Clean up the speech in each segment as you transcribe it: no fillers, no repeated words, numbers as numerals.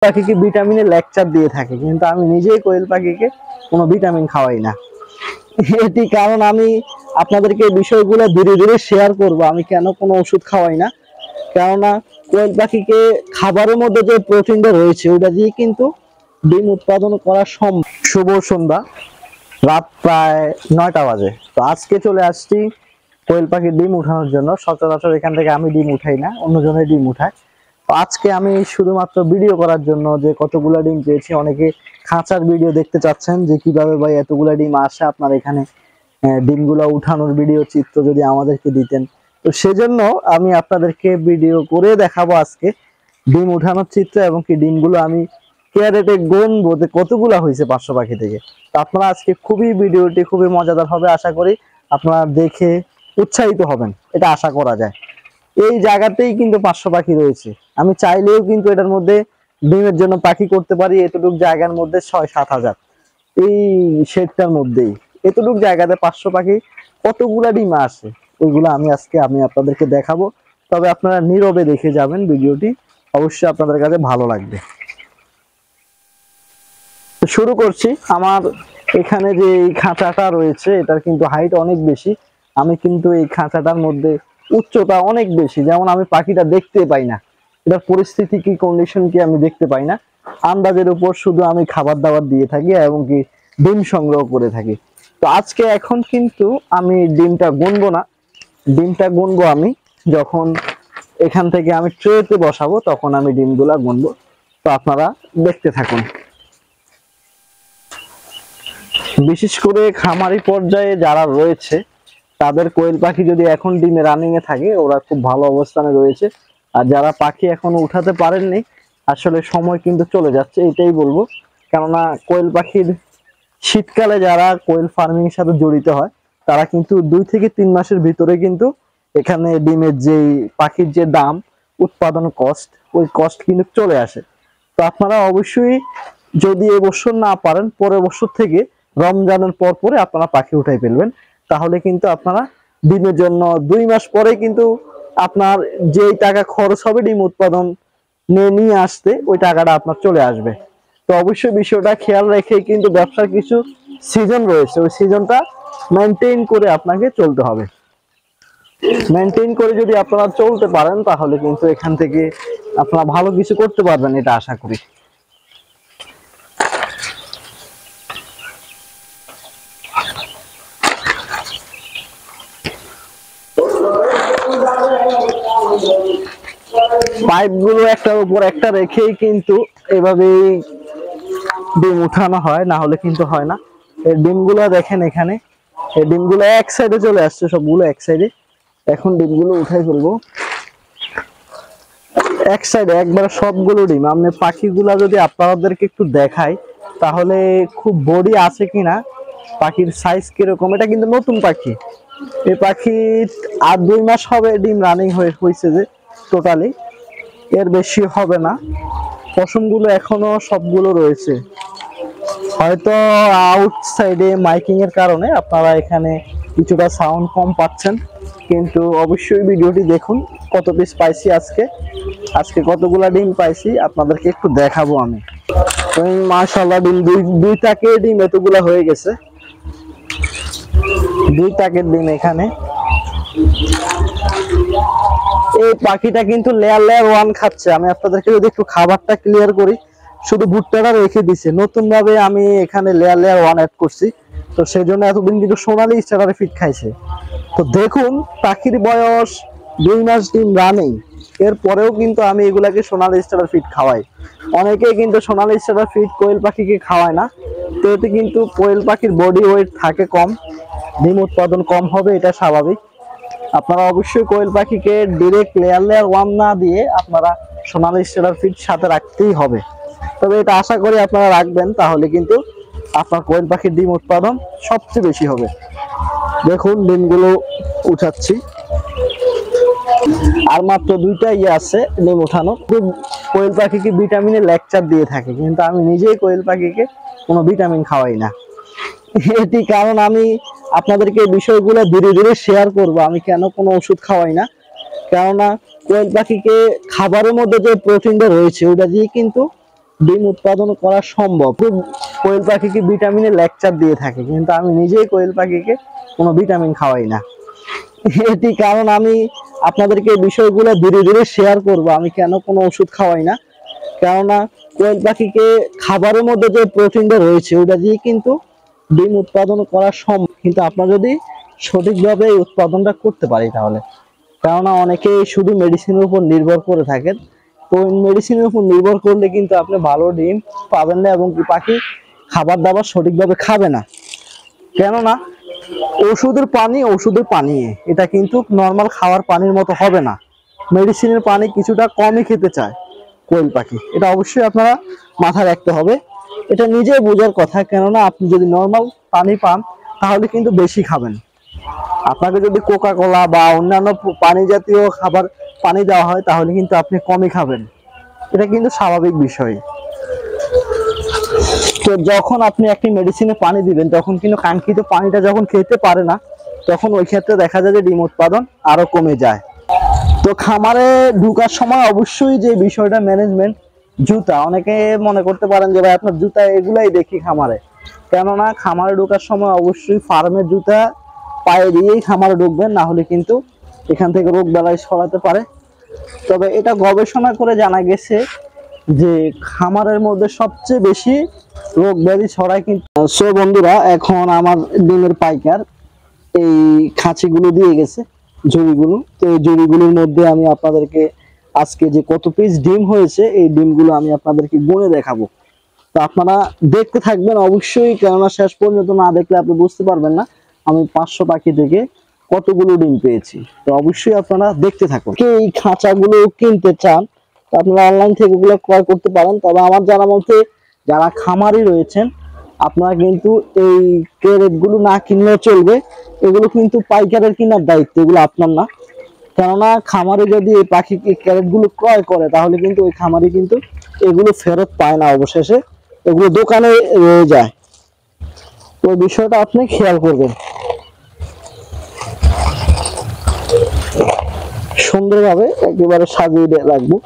পাখিকে ভিটামিনের লেকচার দিয়ে থাকে, কিন্তু আমি নিজেই কোয়েল পাখিকে কোনো ভিটামিন খাওয়াই না। এটি কারণ আমি আপনাদেরকে এই বিষয়গুলো ধীরে ধীরে শেয়ার করব আমি কেন কোনো ওষুধ খাওয়াই না। কেননা কোয়েল পাখিকে খাবারের মধ্যে যে প্রোটিনটা রয়েছে ওটা দিয়ে কিন্তু ডিম উৎপাদন করা সম্ভব। শুভ সন্ধ্যা, রাত প্রায় 9টা বাজে। তো আজকে চলে আসছি কোয়েল পাখির ডিম উঠানোর জন্য। সচরাচর এখান থেকে আমি ডিম উঠাই না, অন্যজনের ডিম উঠায়। তো আজকে আমি শুধুমাত্র ভিডিও করার জন্য যে কতগুলো ডিম পেয়েছি, অনেকে খাঁচার ভিডিও দেখতে চাচ্ছেন যে কিভাবে ভাই এতগুলো ডিম আসে আপনার এখানে, ডিমগুলো উঠানোর ভিডিও চিত্র যদি আমাদেরকে দিতেন। তো সেজন্য আমি আপনাদেরকে ভিডিও করে দেখাবো আজকে ডিম উঠানোর চিত্র, এবং কি ডিমগুলো আমি ক্যারেটে গুনবো যে কতগুলো হয়েছে 500 পাখি থেকে। তো আপনারা আজকে ভিডিওটি খুবই মজাদার হবে, আশা করি আপনারা দেখে উৎসাহিত হবেন, এটা আশা করা যায়। এই জায়গাতেই কিন্তু 500 পাখি রয়েছে। আমি চাইলেও কিন্তু এটার মধ্যে ডিমের জন্য পাখি করতে পারি এতটুক জায়গার মধ্যে 6-7 হাজার। এই শেডটার মধ্যেই এতটুক জায়গাতে 500 পাখি কতগুলা ডিম আসে, ওইগুলো আমি আপনাদেরকে দেখাবো। তবে আপনারা নীরবে দেখে যাবেন ভিডিওটি, অবশ্যই আপনাদের কাছে ভালো লাগবে। শুরু করছি। আমার এখানে যে এই খাঁচাটা রয়েছে এটার কিন্তু হাইট অনেক বেশি। আমি কিন্তু এই খাঁচাটার মধ্যে উচ্চতা অনেক বেশি, যেমন আমি পাখিটা দেখতে পাই না, এটার পরিস্থিতি কি কন্ডিশন কি আমি দেখতে পাই না। আন্দাজের উপর শুধু আমি খাবার দাবার দিয়ে থাকি এবং কি ডিম সংগ্রহ করে থাকি। তো আজকে এখন কিন্তু আমি ডিমটা গুনবো না, ডিমটা গুনবো আমি যখন এখান থেকে আমি ট্রেতে বসাবো, তখন আমি ডিমগুলা গুনবো। তো আপনারা দেখতে থাকুন। বিশেষ করে খামারি পর্যায়ে যারা রয়েছে তাদের কোয়েল পাখি যদি এখন ডিমে রানিং এ থাকে, ওরা খুব ভালো অবস্থানে রয়েছে। আর যারা পাখি এখনো উঠাতে পারেননি, আসলে সময় কিন্তু চলে যাচ্ছে, এটাই বলবো। কেননা কোয়েল পাখির শীতকালে যারা কোয়েল ফার্মিং এর সাথে জড়িত হয় তারা কিন্তু 2 থেকে 3 মাসের ভিতরে কিন্তু এখানে ডিমের যে পাখির যে দাম, উৎপাদন কস্ট, ওই কস্ট কিন্তু চলে আসে। তো আপনারা অবশ্যই যদি এবছর না পারেন, পরের বছর থেকে রমজানের পর পরে আপনারা পাখি উঠাই ফেলবেন। তাহলে কিন্তু আপনারা ডিমের জন্য 2 মাস পরে কিন্তু আপনার যেই টাকা খরচ হবে ডিম উৎপাদন নিয়ে আসতে, ওই টাকাটা আপনার চলে আসবে। তো অবশ্যই বিষয়টা খেয়াল রেখে কিন্তু ব্যবসার কিছু সিজন রয়েছে, ওই সিজনটা মেনটেন করে আপনাকে চলতে হবে। মেনটেন করে যদি আপনারা চলতে পারেন তাহলে কিন্তু এখান থেকে আপনারা ভালো কিছু করতে পারবেন, এটা আশা করি। পাইপগুলো একটার উপর একটা রেখেই কিন্তু এভাবেই ডিম উঠানো হয়, না হলে কিন্তু হয় না। এই ডিমগুলো দেখেন এখানে, এই ডিমগুলো এক সাইডে চলে আসছে, সবগুলো এক সাইডে। এখন ডিমগুলো উঠাই ফেলবো এক সাইডে একবার সবগুলো ডিম। আপনি পাখিগুলা যদি আপনাদেরকে একটু দেখাই তাহলে খুব বডি আছে কিনা, পাখির সাইজ কিরকম। এটা কিন্তু নতুন পাখি, এই পাখির আর 2 মাস হবে ডিম রানিং হয়েছে যে, টোটালি এর বেশি হবে না। পশমগুলো এখনো সবগুলো রয়েছে, হয়তো আউটসাইডে মাইকিং এর কারণে আপনারা এখানে কিছুটা সাউন্ড কম পাচ্ছেন, কিন্তু অবশ্যই ভিডিওটি দেখুন কত পিস পাইছি আজকে কতগুলা ডিম পাইছি আপনাদেরকে একটু দেখাবো আমি। মাশাআল্লাহ ডিম দুই টাকের ডিম এতগুলা হয়ে গেছে, 2 টাকের ডিম এখানে। এই পাখিটা কিন্তু লেয়ার 1 খাচ্ছে। আমি আপনাদেরকে যদি একটু খাবারটা ক্লিয়ার করি, শুধু ভুট্টাটা রেখে দিছে। নতুন ভাবে আমি এখানে লেয়ার 1 অ্যাড করছি, তো সেই জন্য এতদিন কিন্তু সোনালি স্টারার ফিড খাইছে। তো দেখুন পাখির বয়স 2 মাস ডিম রানিং, এরপরেও কিন্তু আমি এগুলাকে সোনালি স্টারার ফিড খাওয়াই। অনেকেই কিন্তু সোনালি স্টারার ফিড কোয়েল পাখিকে খাওয়ায় না, তো এতে কিন্তু কোয়েল পাখির বডি ওয়েট থাকে কম, ডিম উৎপাদন কম হবে, এটা স্বাভাবিক। আপনারা অবশ্যই কোয়েল পাখিকে ডিরেক্ট লেয়ার 1 না দিয়ে আপনারা সোনালি স্টারার ফিড সাথে রাখতেই হবে। তবে এটা আশা করি আপনারা রাখবেন, তাহলে কিন্তু আপনার কোয়েল পাখির ডিম উৎপাদন সবচেয়ে বেশি হবে। দেখুন ডিমগুলো উঠাচ্ছি, আর মাত্র 2টা আছে ডিম উঠানো। কোয়েল পাখিকে ভিটামিনের লেকচার দিয়ে থাকে, কিন্তু আমি নিজেই কোয়েল পাখিকে কোনো ভিটামিন খাওয়াই না। এটি কারণ আমি আপনাদেরকে এই বিষয়গুলো ধীরে ধীরে শেয়ার করব আমি কেন কোনো ওষুধ খাওয়াই না। কেননা কোয়েল পাখিকে খাবারের মধ্যে যে প্রোটিনটা রয়েছে ওটা দিয়ে কিন্তু ডিম উৎপাদন করা সম্ভব। কোয়েল পাখিকে ভিটামিনের লেকচার দিয়ে থাকে, কিন্তু আমি নিজেই কোয়েল পাখিকে কোনো ভিটামিন খাওয়াই না। এটি কারণ আমি আপনাদেরকে এই বিষয়গুলো ধীরে ধীরে শেয়ার করব, আমি কেন কোনো ওষুধ খাওয়াই না। কেননা কোয়েল পাখিকে খাবারের মধ্যে যে প্রোটিনটা রয়েছে ওটা দিয়ে কিন্তু ডিম উৎপাদন করা সম্ভব, কিন্তু আপনারা যদি সঠিকভাবে এই উৎপাদনটা করতে পারি তাহলে। কেননা অনেকেই শুধু মেডিসিনের উপর নির্ভর করে থাকেন, তো মেডিসিনের উপর নির্ভর করলে কিন্তু আপনি ভালো ডিম পাবেন না, এবং কি পাখি খাবার দাবার সঠিকভাবে খাবে না। কেননা ওষুধের পানি এটা কিন্তু নর্মাল খাওয়ার পানির মতো হবে না। মেডিসিনের পানি কিছুটা কমই খেতে চায় কোয়েল পাখি, এটা অবশ্যই আপনারা মাথায় রাখতে হবে। এটা নিজে বোঝার কথা, কেননা আপনি যদি নর্মাল পানি পান তাহলে কিন্তু বেশি খাবেন। আপনাকে যদি কোকা কোলা বা অন্যান্য পানি জাতীয় খাবার পানি দেওয়া হয় তাহলে কিন্তু আপনি কমই খাবেন, এটা কিন্তু স্বাভাবিক বিষয়। তো যখন আপনি একটি মেডিসিনে পানি দিবেন তখন কিন্তু কাঙ্ক্ষিত পানিটা যখন খেতে পারে না, তখন ওই ক্ষেত্রে দেখা যায় যে ডিম উৎপাদন আরো কমে যায়। তো খামারে ঢুকার সময় অবশ্যই যে বিষয়টা ম্যানেজমেন্ট, জুতা, অনেকে মনে করতে পারেন যে ভাই আপনার জুতা এগুলাই দেখি খামারে, কেননা খামারে ঢোকার সময় অবশ্যই ফার্মের জুতা পায়ে দিয়েই খামারে ঢুকবেন, না হলে কিন্তু এখান থেকে রোগ বালাই ছড়াতে পারে। তবে এটা গবেষণা করে জানা গেছে যে খামারের মধ্যে সবচেয়ে বেশি রোগ ব্যাধি ছড়ায় কিন্তু। সো বন্ধুরা, এখন আমার ডিমের পাইকার এই খাঁচিগুলো দিয়ে গেছে, জড়িগুলো। তো এই জড়িগুলোর মধ্যে আমি আপনাদেরকে আজকে যে কত পিস ডিম হয়েছে এই ডিমগুলো আমি আপনাদেরকে গুনে দেখাবো। তো আপনারা দেখতে থাকবেন অবশ্যই, কেননা শেষ পর্যন্ত না দেখলে আপনি বুঝতে পারবেন না আমি 500 পাখি থেকে কতগুলো ডিম পেয়েছি। তো অবশ্যই আপনারা দেখতে থাকুন। এই খাঁচাগুলো কিনতে চান আপনারা অনলাইন থেকে এগুলো ক্রয় করতে পারেন, তবে আমার জানা মতে যারা খামারি রয়েছেন আপনারা কিন্তু এই ক্যারেটগুলো না কিনলেও চলবে। এগুলো কিন্তু পাইকারের কেনার দায়িত্ব, এগুলো আপনার না। কেননা খামারে যদি এই পাখি ক্যারেটগুলো ক্রয় করে তাহলে কিন্তু ওই খামারি কিন্তু এগুলো ফেরত পায় না, অবশেষে এগুলো দোকানে রয়ে যায়। ওই বিষয়টা আপনি খেয়াল করবেন। সুন্দরভাবে একেবারে সাজিয়ে রাখবো।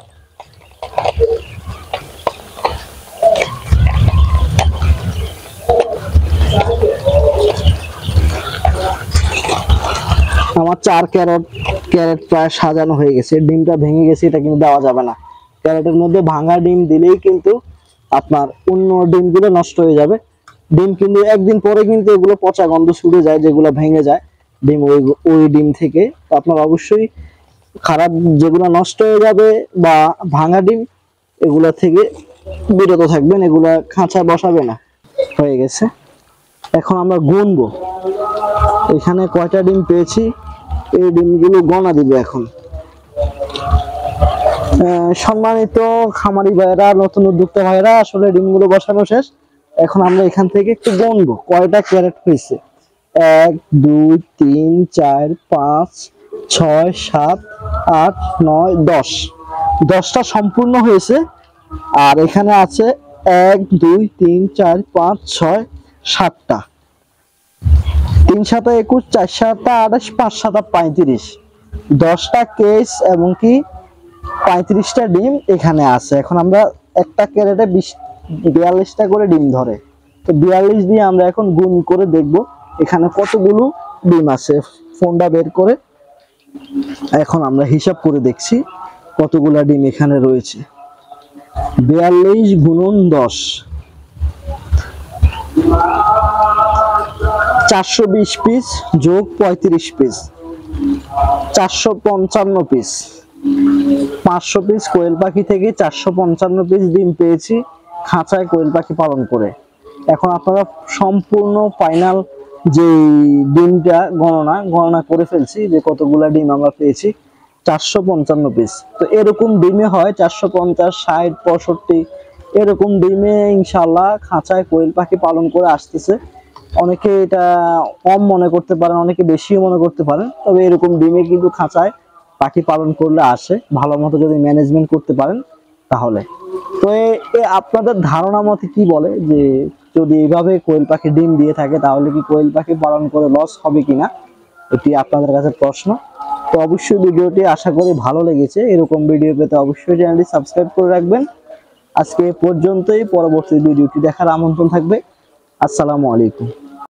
আমার 4 ক্যারেট প্রায় সাজানো হয়ে গেছে। ডিমটা ভেঙে গেছে, এটা কিন্তু দেওয়া যাবে না। ক্যারেটের মধ্যে ভাঙা ডিম দিলেই কিন্তু আপনার অন্য ডিমগুলো নষ্ট হয়ে যাবে। ডিম কিন্তু একদিন পরে কিন্তু এগুলো পচা গন্ধ ছুটে যায়, যেগুলো ভেঙে যায় ডিম ওই ডিম থেকে। তো আপনার অবশ্যই খারাপ যেগুলো নষ্ট হয়ে যাবে বা ভাঙা ডিম এগুলা থেকে বিরত থাকবেন, এগুলা খাঁচায় বসাবে না। হয়ে গেছে, এখন আমরা গুনবো এখানে কয়টা ডিম পেয়েছি, এই ডিমগুলো গণা দিব এখন। সম্মানিত খামারি ভাইরা, নতুন উদ্যোক্তা ভাইরা, আসলে ডিমগুলো বসানো শেষ। এখন আমরা এখান থেকে একটু গুনবো কয়টা ক্যারেট হয়েছে। 1 2 3 4 5 6 7 8 9 10, 10টা সম্পূর্ণ হয়েছে। আর এখানে আছে 1 2 3 4 5 6 7টা, 3 7 21 4 7 28 5 7 35, 10টা কেস এবং কি 35টা ডিম এখানে আছে। এখন আমরা একটা ক্যারেটে 42টা করে ডিম ধরে, তো 42 দিয়ে আমরা এখন গুণ করে দেখব এখানে কতগুলো ডিম আছে। ফোনটা বের করে এখন আমরা হিসাব করে দেখছি কতগুলা ডিম এখানে রয়েছে। 42 গুণন 10, 420 পিস যোগ 35 পিস, 455 পিস। 500 পিস কোয়েল পাখি থেকে 455 পিস ডিম পেয়েছি খাঁচায় কোয়েল পাখি পালন করে। এখন আপনারা সম্পূর্ণ ফাইনাল যে ডিমটা গণনা করে ফেলছি যে কতগুলা ডিম আমরা পেয়েছি, 455 পিস। তো এরকম ডিমে হয় 450 60 65, এরকম ডিমে ইনশাআল্লাহ খাঁচায় কোয়েল পাখি পালন করে আসতেছে। অনেকে এটা কম মনে করতে পারেন, অনেকে বেশিও মনে করতে পারেন, তবে এরকম ডিমে কিন্তু খাঁচায় পাখি পালন করলে আসে, ভালো মতো যদি ম্যানেজমেন্ট করতে পারেন তাহলে। তো আপনাদের ধারণা মতে কি বলে যে যদি এইভাবে কোয়েল পাখি ডিম দিয়ে থাকে তাহলে কি কোয়েল পাখি পালন করে লস হবে কিনা, এটি আপনাদের কাছে প্রশ্ন। তো অবশ্যই ভিডিওটি আশা করি ভালো লেগেছে। এরকম ভিডিও পেতে অবশ্যই চ্যানেলটি সাবস্ক্রাইব করে রাখবেন। আজকে এ পর্যন্তই, পরবর্তী ভিডিওটি দেখার আমন্ত্রণ থাকবে। আসসালামু আলাইকুম।